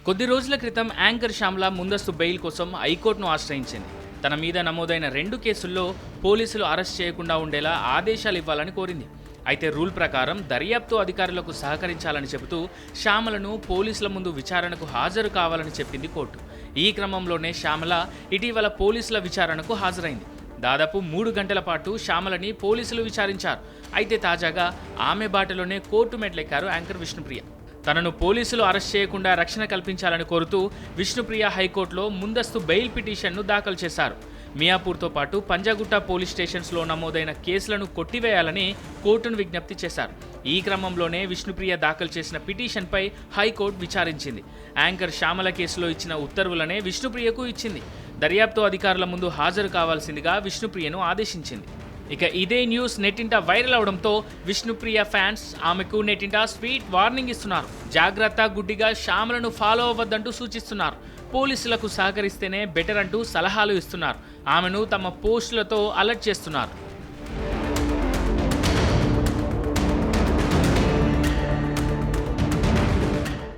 కొద్ది రోజుల క్రితం యాంకర్ శ్యామల ముందస్తు బెయిల్ కోసం హైకోర్టును ఆశ్రయించింది. తన మీద నమోదైన 2 కేసుల్లో పోలీసులు అరెస్ట్ చేయకుండా ఉండేలా ఆదేశాలు ఇవ్వాలని కోరింది. అయితే రూల్ ప్రకారం దర్యాప్తు అధికారులకు సహకరించాలని చెబుతూ శ్యామలను పోలీసుల ముందు విచారణకు హాజరు కావాలని చెప్పింది కోర్టు. ఈ క్రమంలోనే శ్యామల ఇటీవల పోలీసుల విచారణకు హాజరైంది. దాదాపు 3 గంటల పాటు శ్యామలని పోలీసులు విచారించారు. అయితే తాజాగా ఆమె బాటలోనే కోర్టు మెట్లెక్కారు యాంకర్ విష్ణుప్రియ. తనను పోలీసులు అరెస్ట్ చేయకుండా రక్షణ కల్పించాలని కోరుతూ విష్ణుప్రియ హైకోర్టులో ముందస్తు బెయిల్ పిటిషన్ను దాఖలు చేశారు. మియాపూర్తో పాటు పంజాగుట్ట పోలీస్ స్టేషన్స్లో నమోదైన కేసులను కొట్టివేయాలని కోర్టును విజ్ఞప్తి చేశారు. ఈ క్రమంలోనే విష్ణుప్రియ దాఖలు చేసిన పిటిషన్పై హైకోర్టు విచారించింది. యాంకర్ శ్యామల కేసులో ఇచ్చిన ఉత్తర్వులనే విష్ణుప్రియకు ఇచ్చింది. దర్యాప్తు అధికారుల ముందు హాజరు కావాల్సిందిగా విష్ణుప్రియను ఆదేశించింది. ఇక ఇదే న్యూస్ నెట్టింట వైరల్ అవడంతో విష్ణుప్రియ ఫ్యాన్స్ ఆమెకు నెట్టింట స్వీట్ వార్నింగ్ ఇస్తున్నారు. జాగ్రత్త, గుడ్డిగా శ్యామలను ఫాలో అవ్వద్దంటూ సూచిస్తున్నారు. పోలీసులకు సహకరిస్తేనే బెటర్ అంటూ సలహాలు ఇస్తున్నారు. ఆమెను తమ పోస్టులతో అలర్ట్ చేస్తున్నారు.